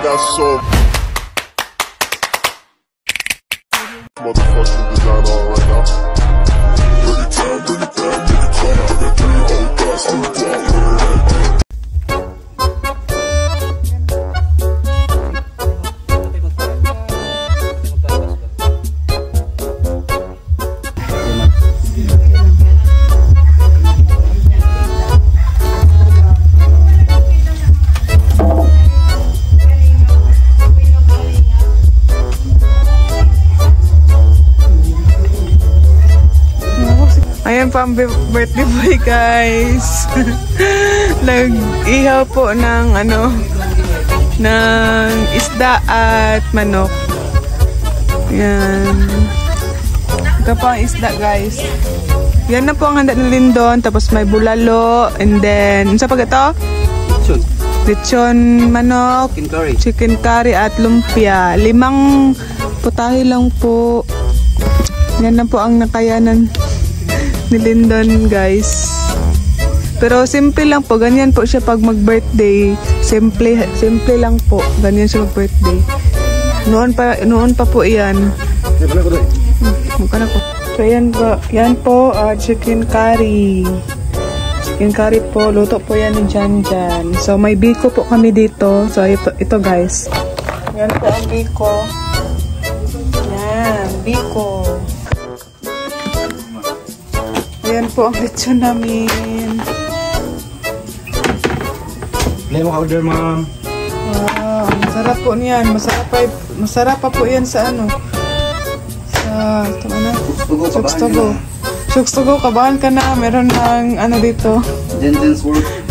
got some motherfucking design on right now. Bring it down, bring it down, bring it down. I got 3 old thoughts in the dark. Ayan pa ang birthday boy, guys. Nag-ihaw po ng ng isda at manok. Ayan. Ito po ang isda, guys. Yan na po ang handa ni Lindon. Tapos may bulalo. And then, sa pag ito? Lechon manok. Chicken curry at lumpia. 5 putahe lang po. Yan na po ang nakayanan ni Lindon, guys. Pero simple lang po, ganyan po siya pag mag-birthday. Simple lang po, ganyan siya mag-birthday. Noon pa po 'yan. So yan po, chicken curry. Chicken curry po, luto po yan ni Jan. So may biko po kami dito. So ito guys. Yan po ang biko. Yan, biko. Ayan po ang lechon namin. Play mo order, ma'am. Wow, masarap po niyan. Masarap pa po yan sa sa Chukstogo. Kabahan ka na. Meron ng dito.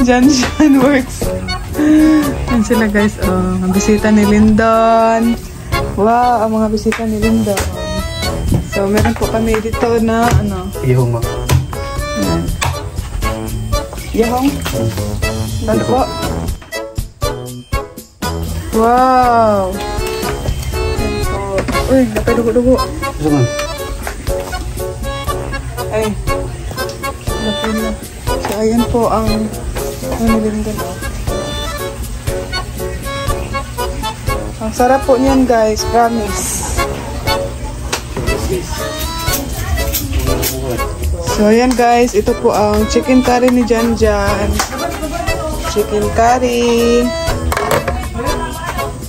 Jan Works. Yan sila, guys. Oh, ang bisita ni Lindon. Wow, ang mga bisita ni Lindon. So, meron po kami dito na Ihong, ma'am. Yahong? Dali po. Wow! Ayan po. Uy, napay dugo-dugo. Gusto man? Ay. Napay na. So, ayan po ang nilindon. Ang sarap po niyan, guys. Promise. So, ayan guys, ito po ang chicken curry ni Jan. Chicken curry.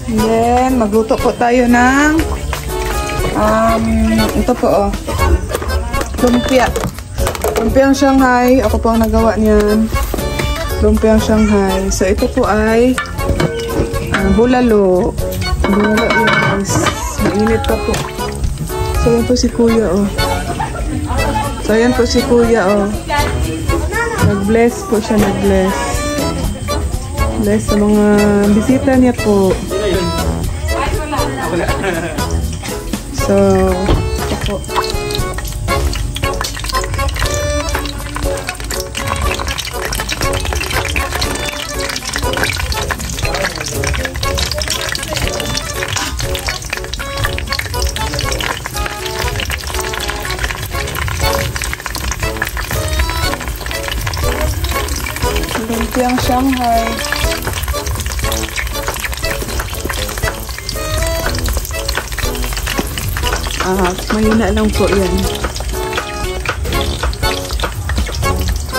And then, magluto po tayo ng ito po lumpia. Lumpiang Shanghai. Ako po ang nagawa niyan. Lumpiang Shanghai. So, ito po ay bulalo. Bulalo yun, guys. Mainit pa po. So, yan po si Kuya, So, ayan po si Kuya, Nag-bless po siya, nag-bless. Bless sa mga bisita niya po. So, ito po. Lumpiang Shanghai. Mahina lang po yan.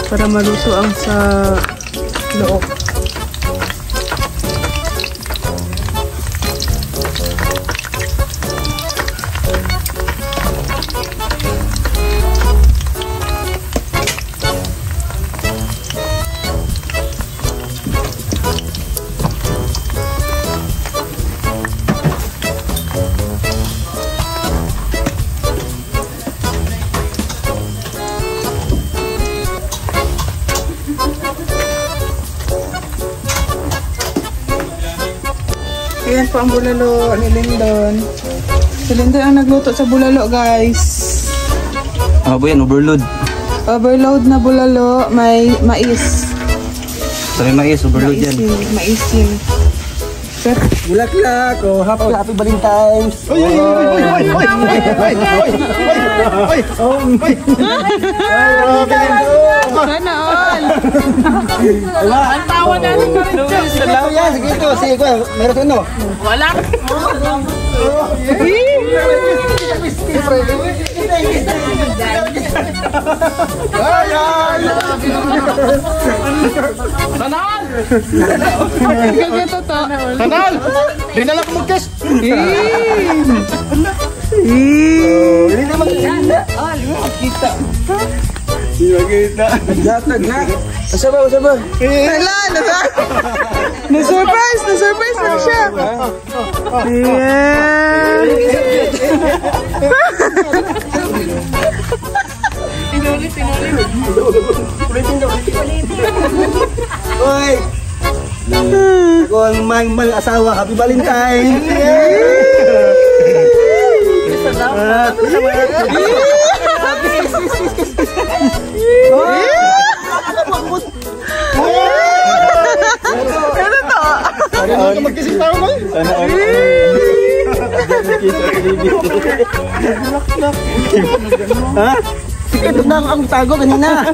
Para maluto ang sa loob. Ayan po ang bulalo ni Lindon. Si Lindon ang nagluto sa bulalo, guys. Ano po yan? Overload. Overload na bulalo. May mais. Sabi mais, overload yan. Maisin. Sir. Bulaklak, oh, happy Valentine's. Sana all. Ang tawa natin ka rin dyan. Salamat yan, sige ito, sige ko, meron ano? Wala. Tanal! Ganito to. Kanal! Rinala ko mag-cash! Hindi naman kita. Gatag na. Usaba. Hala, na-surprise lang siya. Yeah. Hoy! Ako ang mang asawa. Happy Valentine! Ano to? Ano magkising tao mo? Ha? Ito na ang tago kanina.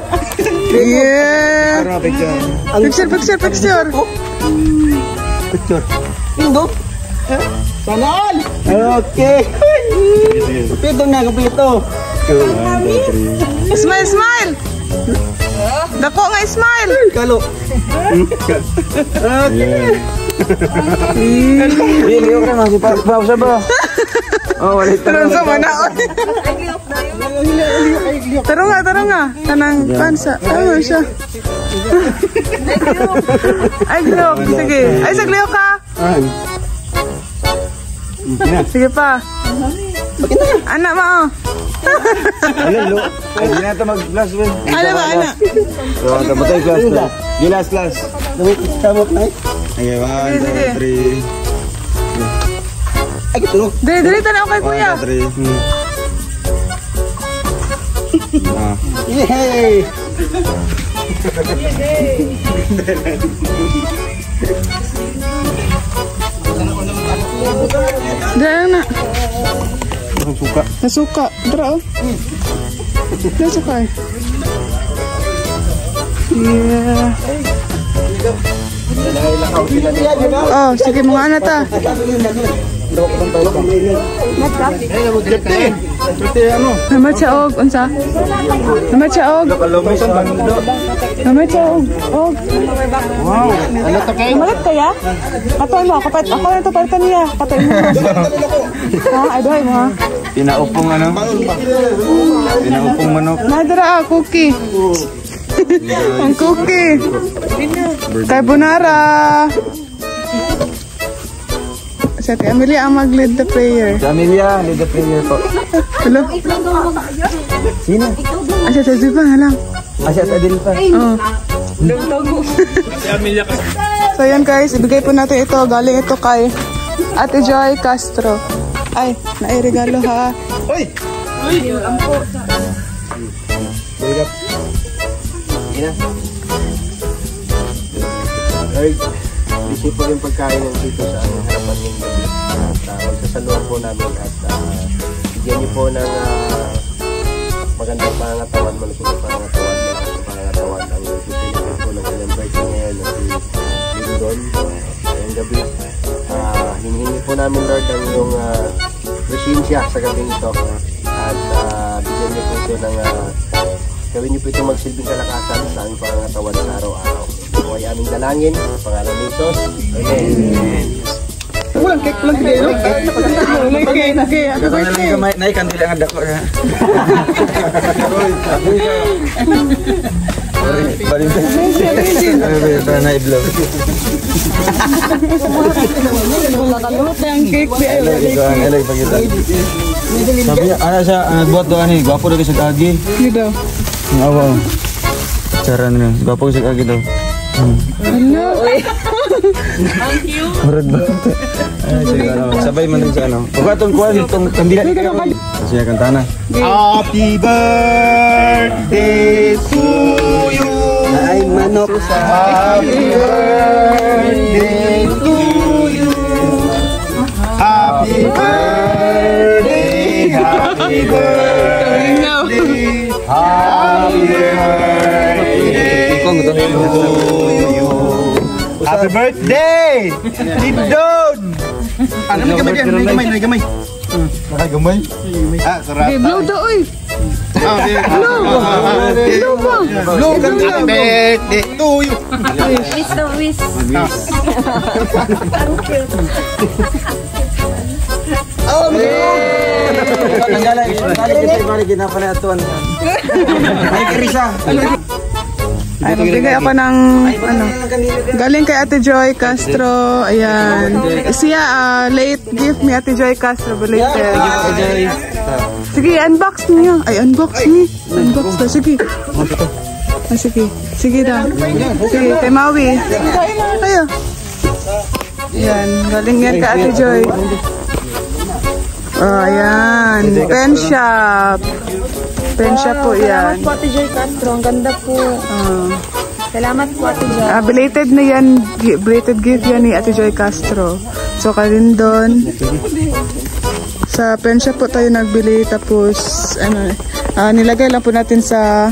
Yeah. Picture. Picture. Picture. Indo? Sanal! Okay. Pito na, kompleto. Smile. Dako nga smile. Kalo. Okay. Hindi ko na pa ba? Oh, wala ito. Tarong sa manaon. Tarong nga. Tanang pansa. Ano siya? Ay, gliyok. Sige. Ay, sa gliyok ka. Sige pa. Anak mo. Ay, hindi na ito mag-glass, well. Ano ba, anak? So, tamatay glass. Glass. Wait, kamot na eh. Okay, 1, 2, 3. Ay, ito. Dali, tanaw kay kuya. 1, 2, 3. Ah. Yay! Dali, anak. Ang suka. Nasuka. Tara, oh. Nasuka eh. Yeah. Oh, sige mga anak ta. Namatsaog, unsa? Namatsaog. Og. Wow. Ano to kayo? Malit kaya? Patoy mo, kapat ako na to parta niya. Patoy mo. Ha, adoy mo ha. Pinaupong ano? Pinaupong manok. Nadra cookie. Ang cookie. Carbonara. Sa Ate Amelia ang mag-lead the prayer. Si Amelia, lead the prayer po. Hello? Sino? Asa sa Ziba, halang. Asya sa Adil pa. Oh. So yan guys, ibigay po natin ito. Galing ito kay Ate Joy Castro. Ay, nairegalo ha. Hoy! Lord, isip po yung pagkain ng dito sa aming harapan ngayong gabi. At magsasaluhan po namin at bigyan niyo po ng magandang pangangatawan, malusog na pangangatawan, malakas na pangangatawan. Ang pipilitin po ng kanyang birthday ngayon na si Lindon. Ngayong gabi, hinihingi po namin Lord ang iyong presensya sa gabing ito. At bigyan niyo po ito ng gawin niyo po ito magsilbing kalakasan sa aming pangangatawan sa araw-araw. Ito ay aming dalangin sa pangalan ni Jesus. Amen. Walang cake, walang cake. Okay, ako birthday. Naikan dili ang dako na. Valentine. Na iblo. Nakalut na ang cake. Elay pagita. Sabi niya, ana siya, nagbuhat doon ni, gwapo daw sa kagi. Dito. Awa. Cara niya, gwapo sa kagi daw. Hello. Ang cute. Murad ba? Ay, sige, sabay man din sa ano. Pagkatong kuwan, itong kandila ni kayo. Siya kantana. Happy birthday to you. Ay, manok. Happy birthday to you. Happy birthday. Happy birthday to you. Happy birthday! Lindon! Ano may gamay yan? May gamay. Nakagamay? Ah, sarap. Okay, blow daw, oy. Blow ba? Blow ka happy birthday to you. Mr. Wiz. Nanggala kita bari ginapana atuan. Ay Krisa. Ay, magbigay ako ng, ano, galing kay Ate Joy Castro. Ayan. Siya, late gift ni Ate Joy Castro. Belated. Sige, unbox niyo. Ay, unbox niyo. Unbox na. Sige. Sige. Sige na. Sige, kay Maui. Ayo. Ayan. Galing yan kay Ate Joy. Oh, ayan. Pen shop. Pen shop po yan. Salamat po Ate Joy Castro. Ang ganda po. Salamat po Ate Joy. Belated na yan. Belated gift yan ni Ate Joy Castro. So, kalin doon. Sa pen shop po tayo nagbili. Tapos, ano, nilagay lang po natin sa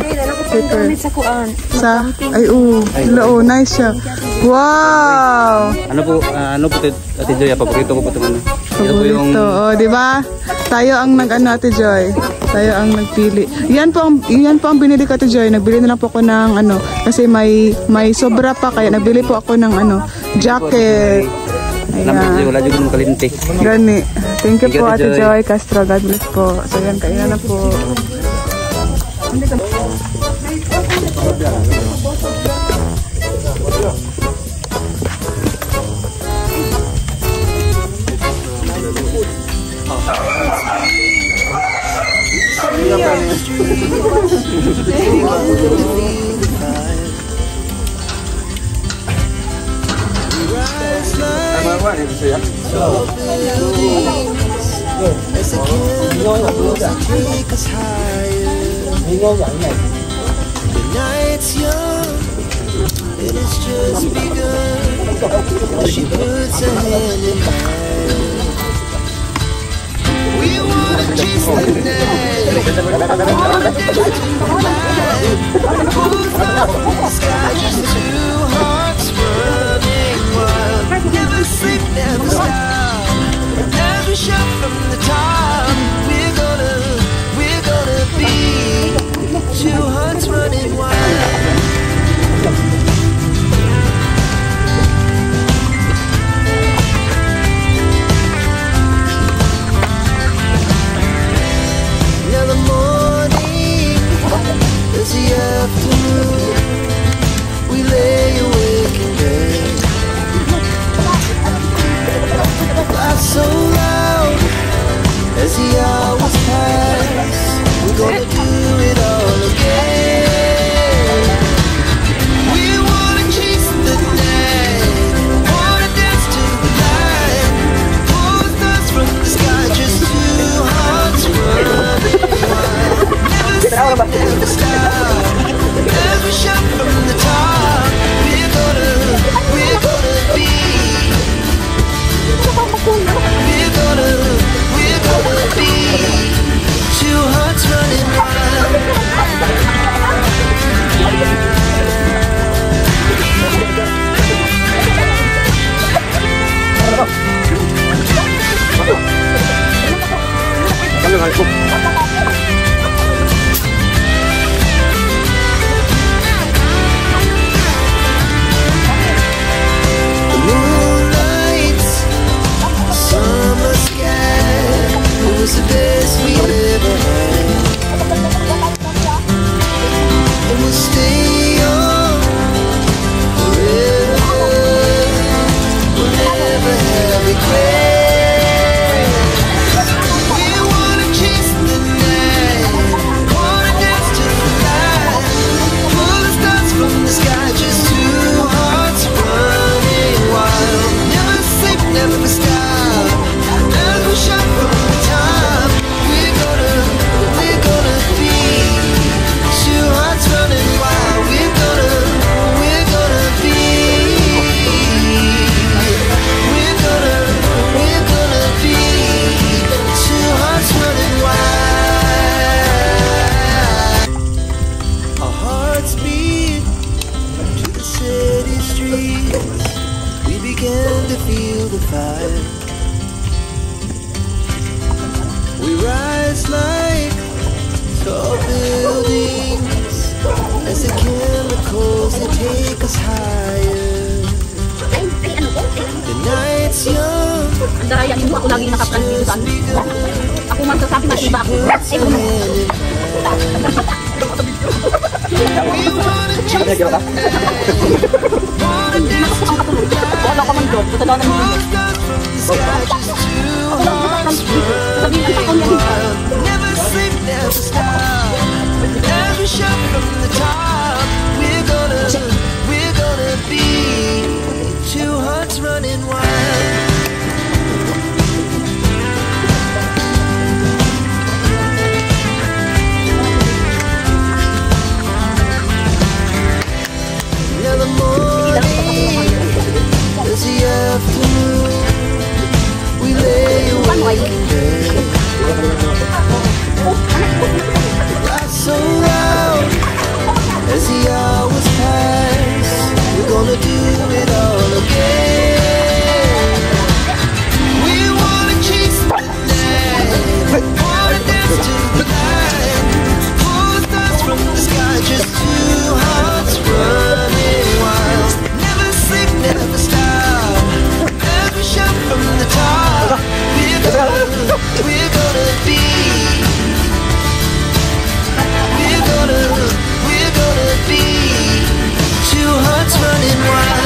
paper. Sa kuan. Sa, ay, nice siya. Wow! Ano po Ate Joy, paborito ko po itong ano. Paborito. Oh, di ba? Tayo ang nag-ano, Ate Joy. Tayo ang nagpili. Yan po ang binili ko, Ate Joy. Nagbili na lang po ako ng ano, kasi may sobra pa, kaya nabili po ako ng ano, jacket. Ayan. Wala dyan yung kalinti. Gani. Thank you po, Ate Joy Castro. God bless po. So yan, kaya na po. Night's young, it has just begun. She puts her hand in mine. We wanna chase the night. Wanna dance to the light. Both up in the sky, just two hearts running wild. Never sleep, never stop. As we shout from the top, we're gonna be two hearts running wild. Now the morning is the afternoon. We lay awake in bed. Laugh so loud as the hours pass. We're gonna do it all again. We wanna chase the night, wanna dance to the light. Pull the stars from the sky, just two hearts running wild. Never sleep, never stop. As we shout from the top, we're gonna be. us higher. The night's young. Ang daya mo ako laging nakaplan dito sa ano. Ako man sasabi na iba ako. Wala ka man doon. Wala ka man doon. Never sleep, never stop. Every shot from the top. We're gonna be two hearts running wild. Now the morning is the afternoon. We lay awake in bed. Laugh so loud as the hours pass. We're gonna do it all again. We wanna chase the night, wanna dance to the light. Pull the stars from the sky, just two hearts running wild. Never sleep, never stop. Every shot from the top. We're gonna be. We're gonna be two hearts running wild.